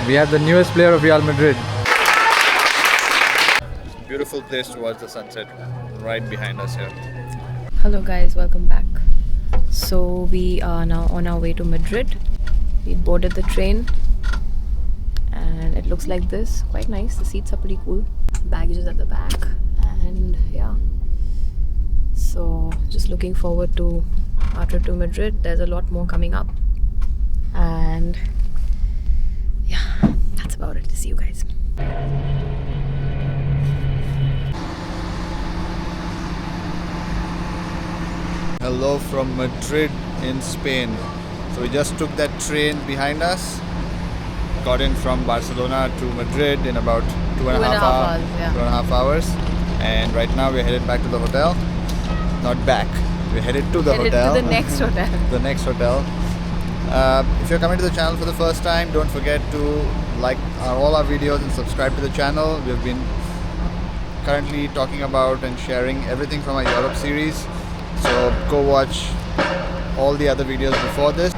We have the newest player of Real Madrid. Beautiful place to watch the sunset right behind us here. Hello guys, welcome back. So we are now on our way to Madrid. We boarded the train and it looks like this. Quite nice. The seats are pretty cool. Baggage is at the back and yeah. So just looking forward to our trip to Madrid. There's a lot more coming up. And yeah, that's about it. See you guys. Hello from Madrid in Spain. So we just took that train behind us, got in from Barcelona to Madrid in about 2.5 hours. And right now we're headed back to the hotel. Not back, we're headed to the hotel. To the next hotel. The next hotel. If you're coming to the channel for the first time, don't forget to like all our videos and subscribe to the channel. We've been currently talking about and sharing everything from our Europe series. So go watch all the other videos before this.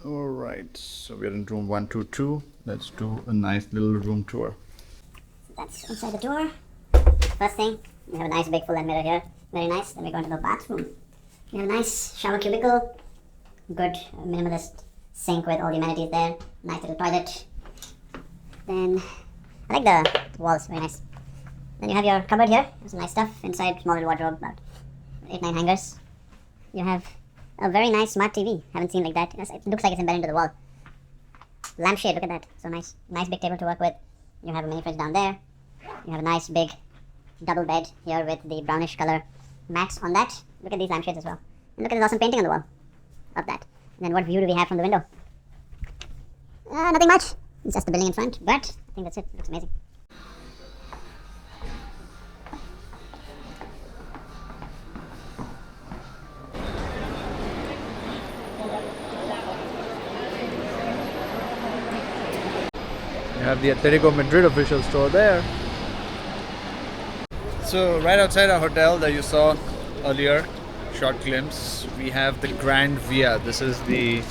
Alright, so we're in room 122. Let's do a nice little room tour. That's inside the door. First thing, we have a nice big full-length mirror here. Very nice. Then we go into the bathroom. We have a nice shower cubicle. Good minimalist sink with all the amenities there. Nice little toilet. Then I like the walls, very nice. Then you have your cupboard here. There's some nice stuff inside. Small little wardrobe, about 8-9 hangers. You have a very nice smart TV. Haven't seen like that. It looks like it's embedded into the wall. Lampshade, look at that. So nice. Nice big table to work with. You have a mini fridge down there. You have a nice big double bed here with the brownish color mats on that. Look at these lampshades as well. And look at this awesome painting on the wall of that. And then what view do we have from the window? Nothing much. It's just the building in front. But I think that's it. It looks amazing. You have the Atletico Madrid official store there. So right outside our hotel that you saw earlier, short glimpse, we have the Grand Via. This is the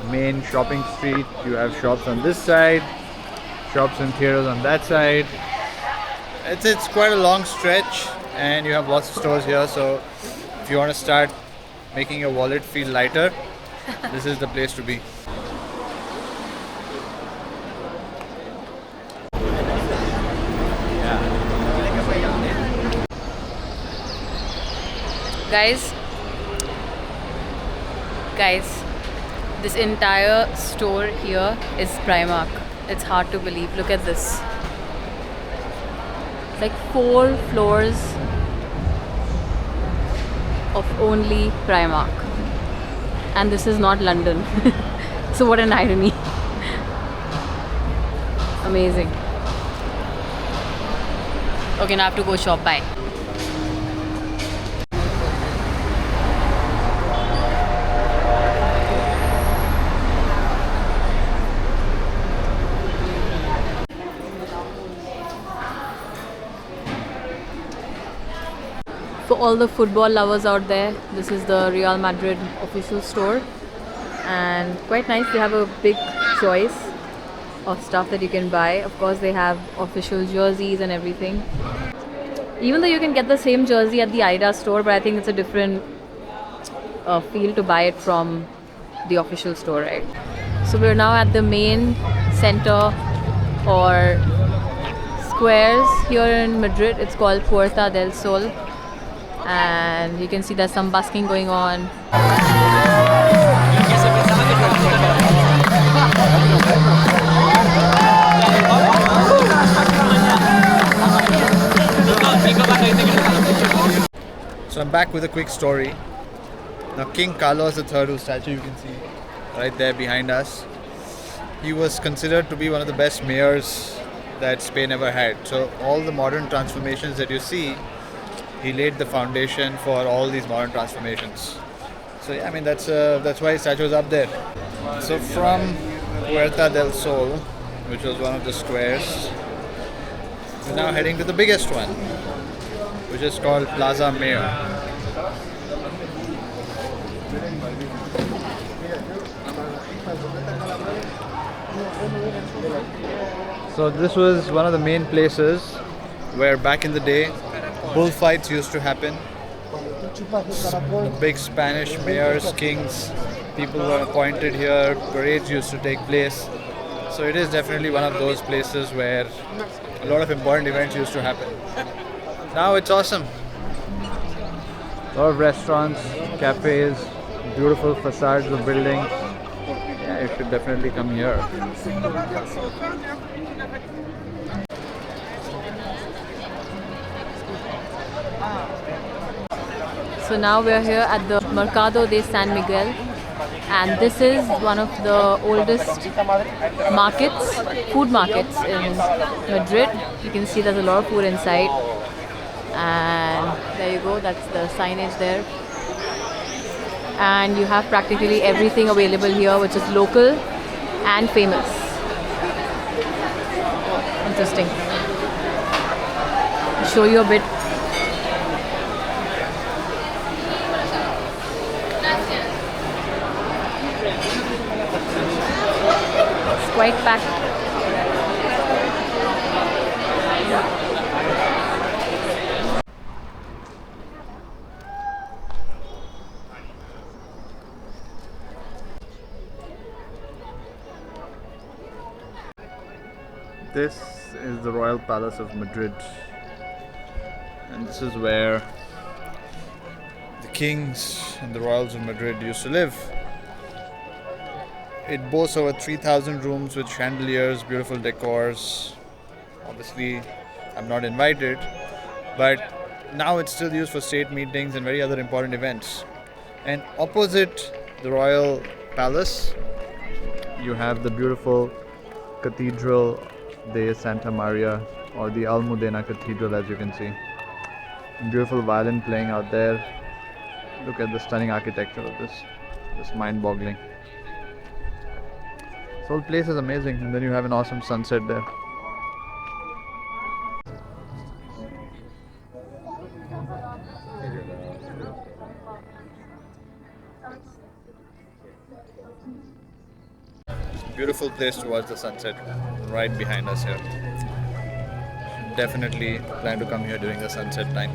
main shopping street. You have shops on this side, shops and theaters on that side. It's quite a long stretch and you have lots of stores here. So if you want to start making your wallet feel lighter, this is the place to be. Guys, this entire store here is Primark. It's hard to believe. Look at this. It's like 4 floors of only Primark. And this is not London. So what an irony. Amazing. Okay, now I have to go shop. Bye. For all the football lovers out there, this is the Real Madrid official store and quite nice. They have a big choice of stuff that you can buy. Of course they have official jerseys and everything. Even though you can get the same jersey at the Adidas store, but I think it's a different feel to buy it from the official store, right? So we're now at the main center or squares here in Madrid. It's called Puerta del Sol. And you can see there's some busking going on. So I'm back with a quick story. Now King Carlos III, whose statue you can see right there behind us, he was considered to be one of the best mayors that Spain ever had. So all the modern transformations that you see, he laid the foundation for all these modern transformations. So yeah, I mean that's why his statue is up there. So from Puerta del Sol, which was one of the squares. We're now heading to the biggest one, which is called Plaza Mayor. So this was one of the main places where back in the day bullfights used to happen. The big Spanish mayors, kings, people were appointed here, parades used to take place. So it is definitely one of those places where a lot of important events used to happen. Now it's awesome. A lot of restaurants, cafes, beautiful facades of buildings. Yeah, you should definitely come here. So now we're here at the Mercado de San Miguel, and this is one of the oldest markets, food markets in Madrid. You can see there's a lot of food inside, and there you go, that's the signage there. And you have practically everything available here, which is local and famous. Interesting. I'll show you a bit. It's quite packed. This is the Royal Palace of Madrid, and this is where the kings and the royals of Madrid used to live. It boasts over 3,000 rooms with chandeliers, beautiful decors. Obviously, I'm not invited, but now it's still used for state meetings and very other important events. And opposite the Royal Palace, you have the beautiful Cathedral de Santa Maria, or the Almudena Cathedral, as you can see. Beautiful violin playing out there. Look at the stunning architecture of this. Just mind-boggling. This whole place is amazing, and then you have an awesome sunset there. Beautiful place to watch the sunset right behind us here. Definitely plan to come here during the sunset time.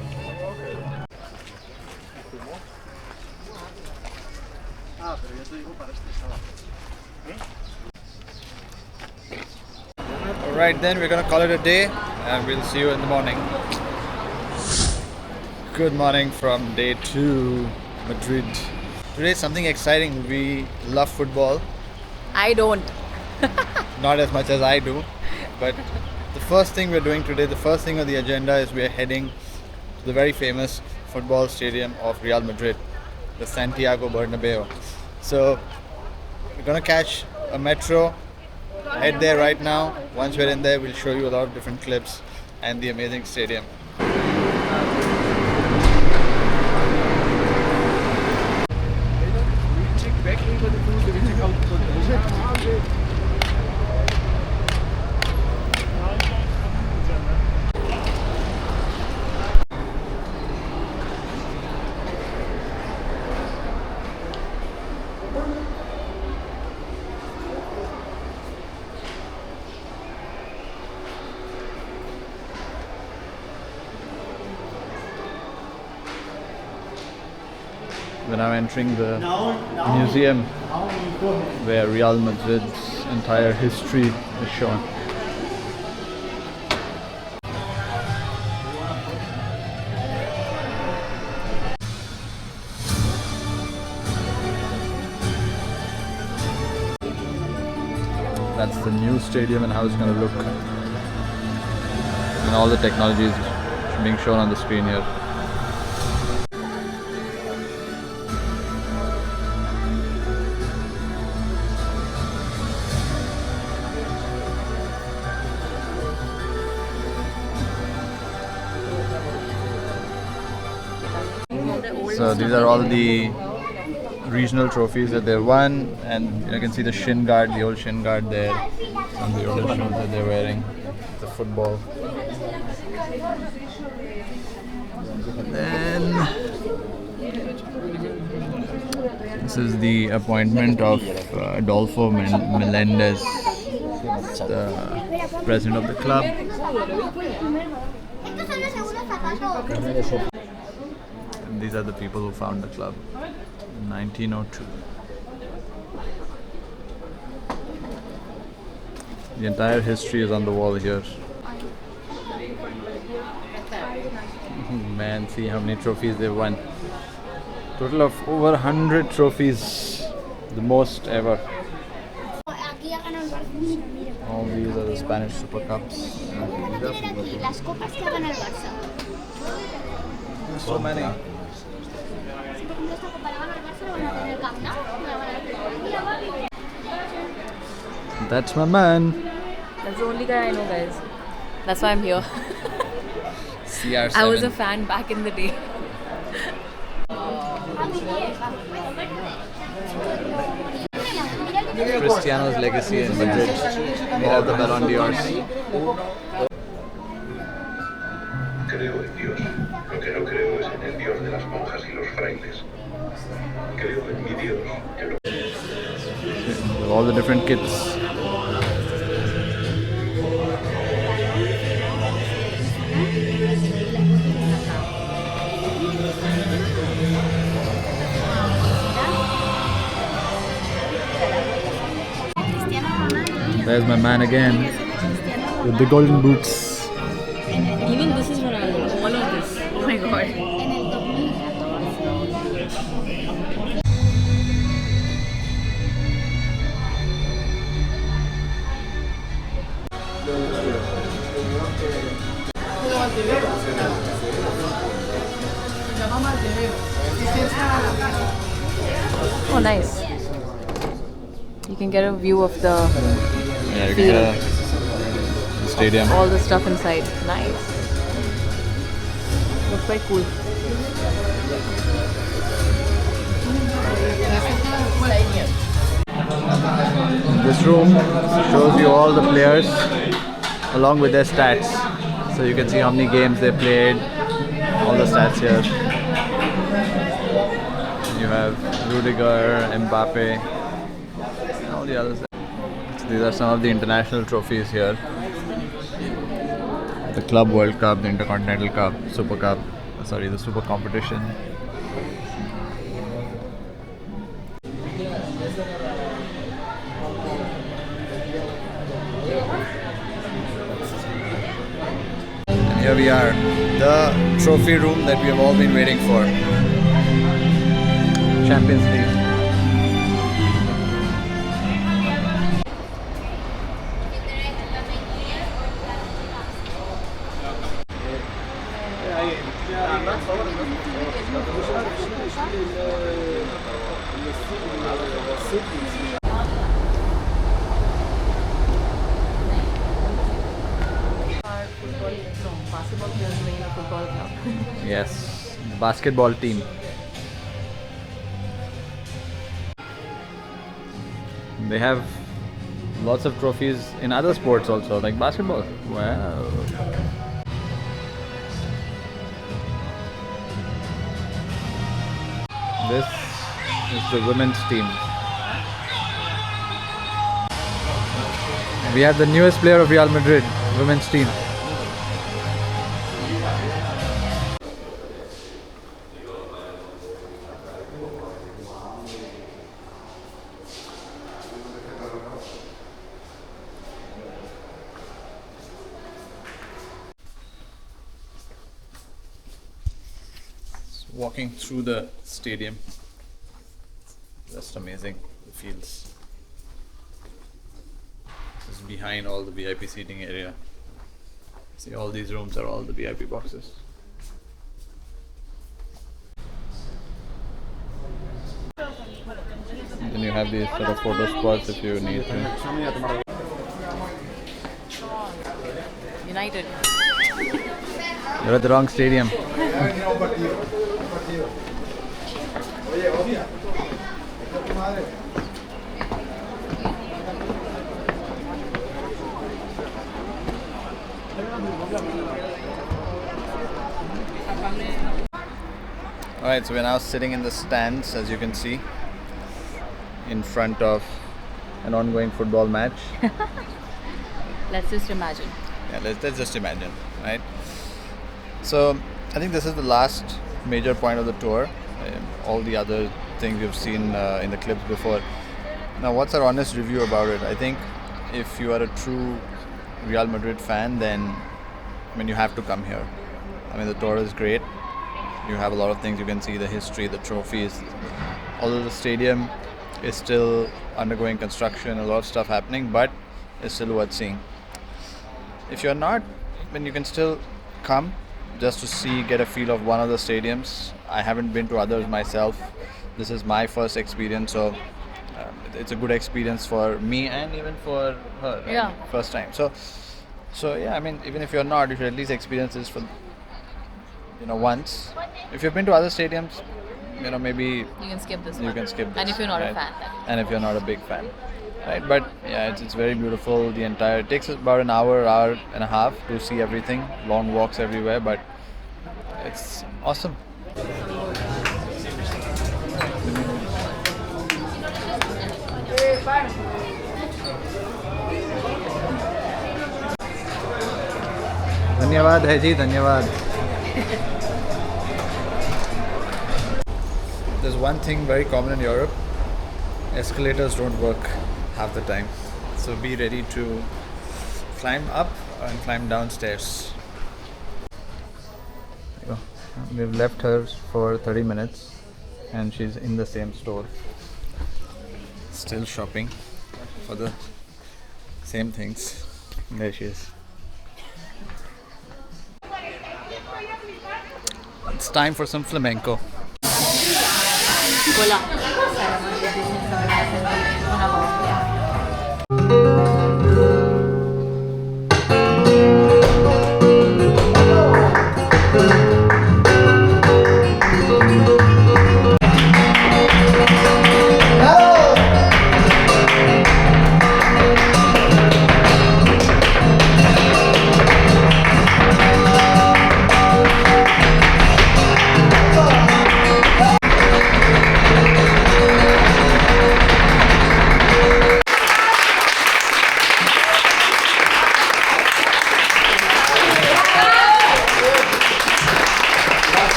Alright then, we're gonna call it a day and we'll see you in the morning. Good morning from day 2, Madrid. Today is something exciting. We love football. I don't. Not as much as I do, but the first thing we're doing today, the first thing on the agenda is we're heading to the very famous football stadium of Real Madrid, the Santiago Bernabeu. So we're gonna catch a metro, head there right now. Once we're in there, we'll show you a lot of different clips and the amazing stadium. We're now entering the museum where Real Madrid's entire history is shown. That's the new stadium and how it's going to look. And all the technology is being shown on the screen here. So these are all the regional trophies that they won, and you can see the shin guard, the old shin guard there, and the old shoes that they're wearing. The football. Then this is the appointment of Adolfo Melendez, the president of the club. And these are the people who found the club in 1902. The entire history is on the wall here. Man, see how many trophies they won. Total of over 100 trophies, the most ever. All these are the Spanish Super Cups. So many. That's my man. That's the only guy I know, guys. That's why I'm here. CR7. I was a fan back in the day. Cristiano's legacy in Madrid. All the Ballon d'Ors. Creo en Dios. Lo que no creo es en el Dios de las monjas y los frailes. Creo en mi Dios. All the different kits. There's my man again with the golden boots. Even this is Ronaldo. All of this. Oh my god. Oh, nice. You can get a view of the Yeah, field. The stadium. All the stuff inside. Nice. Looks quite cool. This room shows you all the players along with their stats. So you can see how many games they played, all the stats here. You have Rudiger, Mbappe, and all the others. So these are some of the international trophies here. The Club World Cup, the Intercontinental Cup, Super Cup, sorry, the Super Competition. And here we are, the trophy room that we have all been waiting for. Champions League. Basketball players playing a football club. Yes, basketball team. They have lots of trophies in other sports also, like basketball. Wow. This is the women's team. We have the newest player of Real Madrid, women's team. Walking through the stadium, just amazing, the fields. This is behind all the VIP seating area. See, all these rooms are all the VIP boxes. Then you have these sort of photo spots if you need to. United. You're at the wrong stadium. Alright, so we're now sitting in the stands, as you can see, in front of an ongoing football match. Let's just imagine. Yeah, let's just imagine, right? So I think this is the last major point of the tour. All the other things you've seen in the clips before. Now, what's our honest review about it? I think if you are a true Real Madrid fan, then you have to come here. The tour is great. You have a lot of things you can see, the history, the trophies. Although the stadium is still undergoing construction, a lot of stuff happening, but it's still worth seeing. If you're not, then you can still come just to see, get a feel of one of the stadiums. I haven't been to others myself. This is my first experience, so it's a good experience for me and even for her. Yeah. First time. So yeah, even if you're not, you should at least experience this for once. If you've been to other stadiums, maybe You can skip this one. you can skip this. And if you're not a right? fan, then. And if you're not a big fan, right? But yeah, it's very beautiful. It takes about an hour and a half to see everything. Long walks everywhere, but it's awesome. धन्यवाद है जी, धन्यवाद. There's one thing very common in Europe: escalators don't work half the time. So be ready to climb up and climb downstairs. We've left her for 30 minutes and she's in the same store. Still shopping for the same things. There she is. It's time for some flamenco. Hola.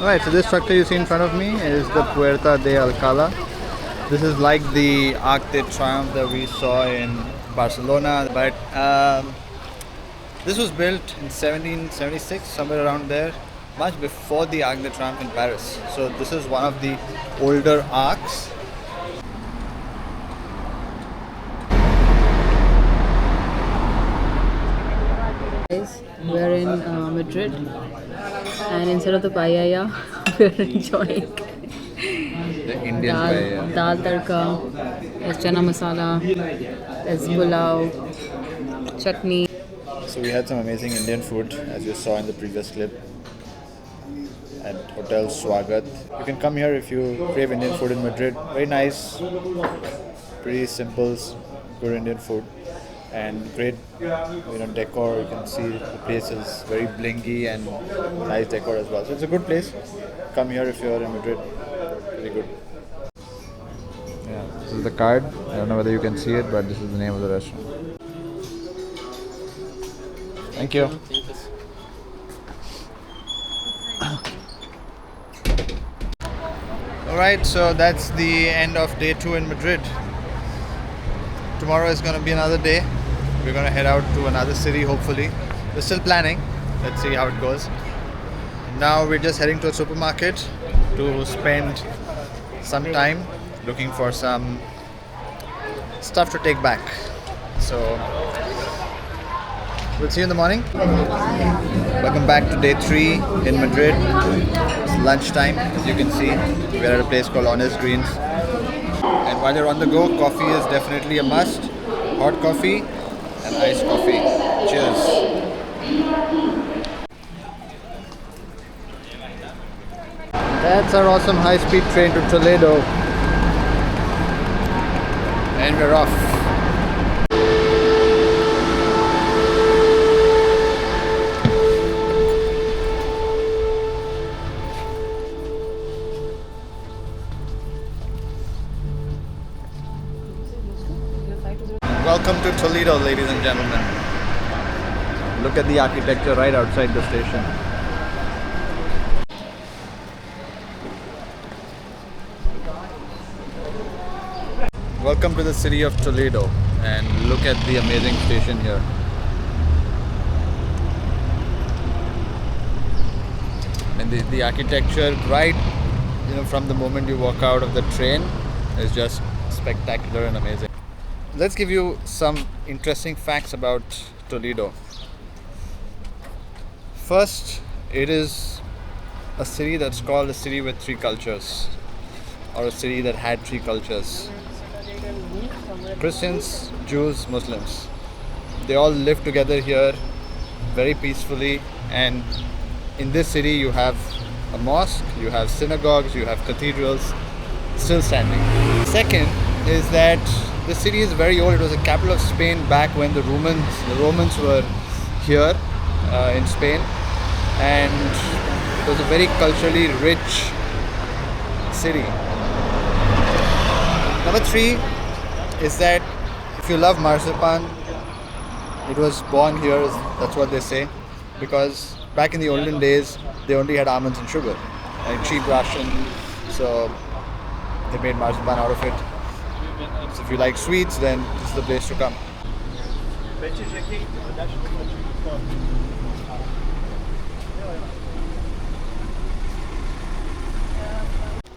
Alright, so this structure you see in front of me is the Puerta de Alcalá. This is like the Arc de Triomphe that we saw in Barcelona, but this was built in 1776, somewhere around there, much before the Arc de Triomphe in Paris. So this is one of the older arcs. Guys, we're in Madrid, and instead of the paella, we're enjoying The Indian paella. dal tadka, there's chana masala, there's pulao, chutney. So we had some amazing Indian food, as you saw in the previous clip, at Hotel Swagat. You can come here if you crave Indian food in Madrid. Very nice, pretty simple, good Indian food, and great, decor. You can see the place is very blingy and nice decor as well. So it's a good place. Come here if you're in Madrid. Very good. Yeah, this is the card. I don't know whether you can see it, but this is the name of the restaurant. Thank you. Alright, so that's the end of day 2 in Madrid. Tomorrow is going to be another day. We're going to head out to another city, hopefully. We're still planning. Let's see how it goes. Now we're just heading to a supermarket to spend some time looking for some stuff to take back. So we'll see you in the morning. Welcome back to day 3 in Madrid. It's lunchtime, as you can see. We're at a place called Honest Greens. And while you're on the go, coffee is definitely a must. Hot coffee and iced coffee. Cheers. That's our awesome high-speed train to Toledo. And we're off. Welcome to Toledo, ladies and gentlemen. Look at the architecture right outside the station. Welcome to the city of Toledo, and look at the amazing station here. And the architecture right, from the moment you walk out of the train is just spectacular and amazing. Let's give you some interesting facts about Toledo. First, it is a city that's called a city with three cultures, or a city that had three cultures. Christians, Jews, Muslims. They all live together here very peacefully, and in this city you have a mosque, you have synagogues, you have cathedrals still standing. Second is that the city is very old. It was a capital of Spain back when the Romans were here in Spain, and it was a very culturally rich city. Number three is that if you love marzipan, it was born here, that's what they say, because back in the olden days they only had almonds and sugar and cheap ration, so they made marzipan out of it. So if you like sweets, then this is the place to come. I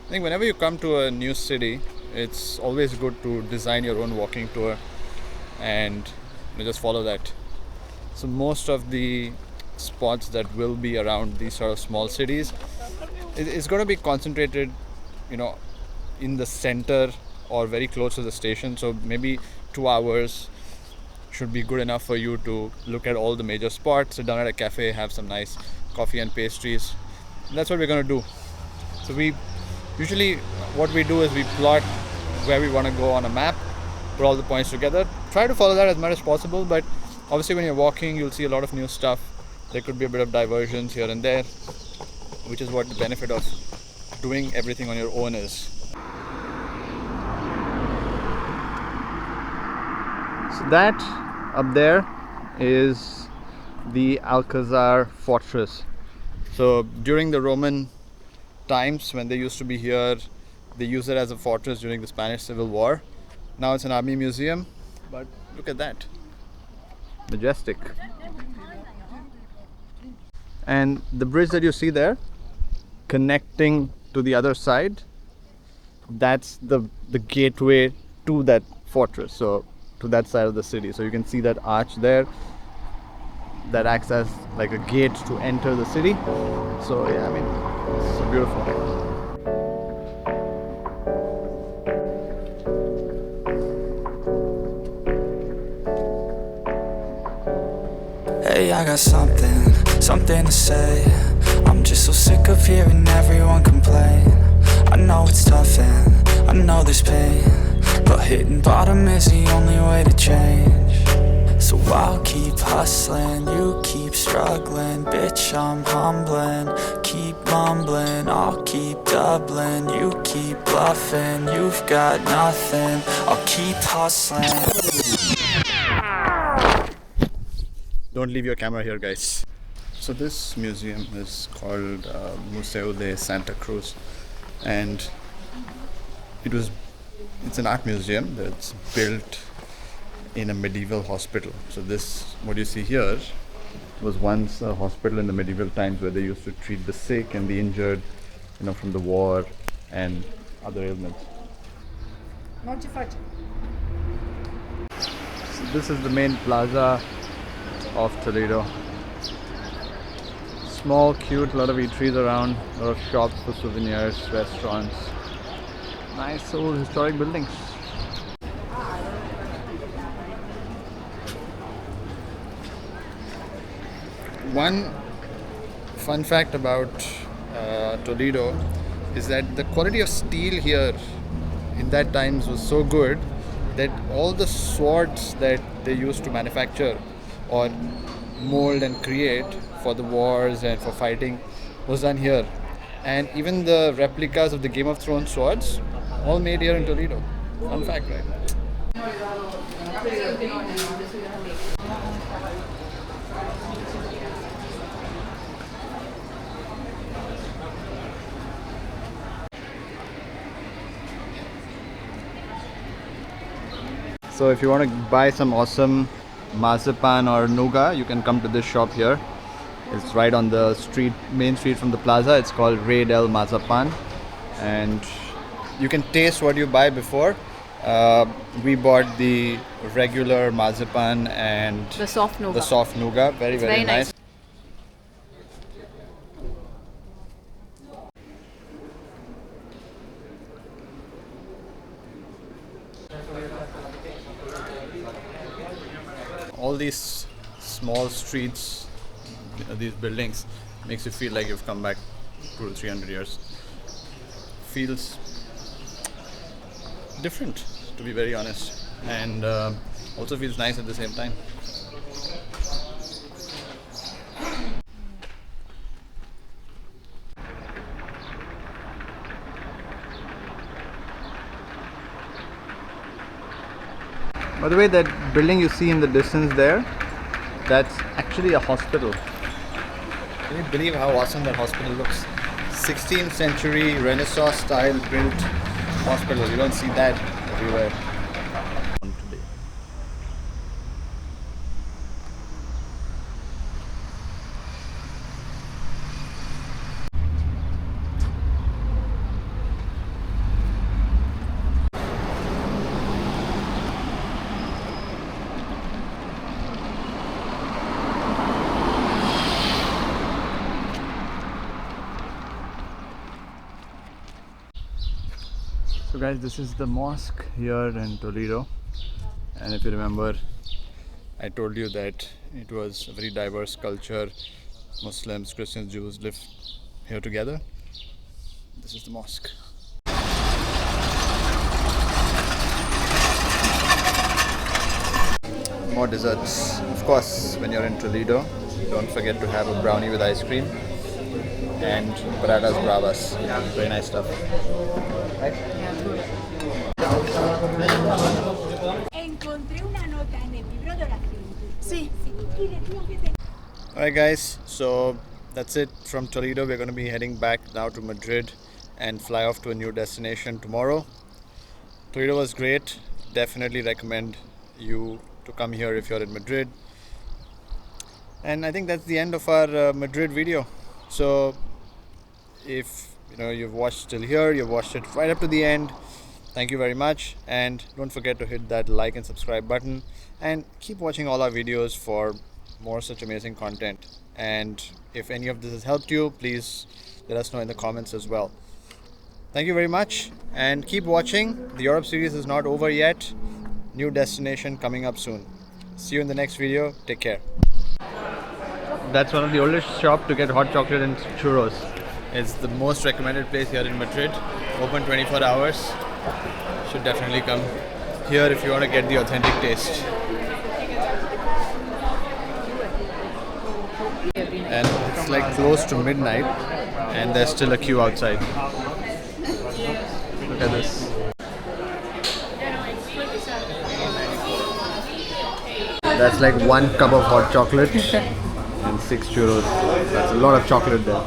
think whenever you come to a new city, it's always good to design your own walking tour and just follow that. So most of the spots that will be around these sort of small cities, it's going to be concentrated, in the center or very close to the station. So maybe 2 hours should be good enough for you to look at all the major spots, sit down at a cafe, have some nice coffee and pastries. And that's what we're going to do. So usually what we do is we plot where we want to go on a map, put all the points together, try to follow that as much as possible, but obviously when you're walking you'll see a lot of new stuff. There could be a bit of diversions here and there, which is what the benefit of doing everything on your own is. So that up there is the Alcazar fortress. So during the Roman times, when they used to be here, they used it as a fortress during the Spanish Civil War. Now it's an army museum, but look at that. Majestic. And the bridge that you see there, connecting to the other side, that's the gateway to that fortress, so to that side of the city. So you can see that arch there that acts as like a gate to enter the city. So yeah, it's so beautiful. Hey, I got something to say. I'm just so sick of hearing everyone complain. I know it's tough and I know there's pain, but hitting bottom is the only way to change. So I'll keep hustling, you keep struggling. Bitch, I'm humbling, keep mumbling. I'll keep doubling, you keep bluffing. You've got nothing, I'll keep hustling. Don't leave your camera here, guys. So this museum is called Museo de Santa Cruz, and it's an art museum that's built in a medieval hospital. So what you see here was once a hospital in the medieval times where they used to treat the sick and the injured, from the war and other ailments. So this is the main plaza of Toledo. Small, cute, lot of eateries around, lot of shops for souvenirs, restaurants. Nice old historic buildings. One fun fact about Toledo is that the quality of steel here in that times was so good that all the swords that they used to manufacture or mold and create for the wars and for fighting was done here. And even the replicas of the Game of Thrones swords, all made here in Toledo. Fun fact, right? So if you want to buy some awesome marzipan or nougat, you can come to this shop here. It's right on the street, main street from the plaza. It's called Ray Del Mazapan, and you can taste what you buy before. We bought the regular marzipan and The soft nougat. the soft nougat. Very, very, very nice. nice. All these small streets, these buildings, makes you feel like you've come back 200 to 300 years. Feels different, to be very honest, and also feels nice at the same time. By the way, that building you see in the distance there, that's actually a hospital. Can you believe how awesome that hospital looks? 16th century Renaissance style built hospital. You don't see that everywhere. Today. So guys, this is the mosque here in Toledo, and if you remember, I told you that it was a very diverse culture. Muslims, Christians, Jews live here together. This is the mosque. More desserts. Of course, when you're in Toledo, don't forget to have a brownie with ice cream and paratas bravas. Very nice stuff. Right? Encontré una nota en el libro de oración. Sí. Alright guys, so that's it from Toledo. We're going to be heading back now to Madrid and fly off to a new destination tomorrow. Toledo was great. Definitely recommend you to come here if you're in Madrid. And I think that's the end of our Madrid video. So if you've watched till here, you've watched it right up to the end, thank you very much, and don't forget to hit that like and subscribe button, and keep watching all our videos for more such amazing content. And if any of this has helped you, please let us know in the comments as well. Thank you very much, and keep watching. The Europe series is not over yet. New destination coming up soon. See you in the next video. Take care. That's one of the oldest shops to get hot chocolate and churros. It's the most recommended place here in Madrid. Open 24 hours. Should definitely come here if you want to get the authentic taste. And it's like close to midnight and there's still a queue outside. Look at this. That's like 1 cup of hot chocolate and 6 churros. That's a lot of chocolate there.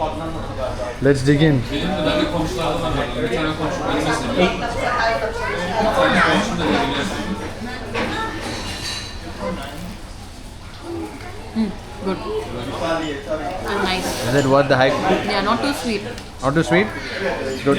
Let's dig in. Good. And nice. Is it worth the hype? Yeah, not too sweet. Not too sweet? Good.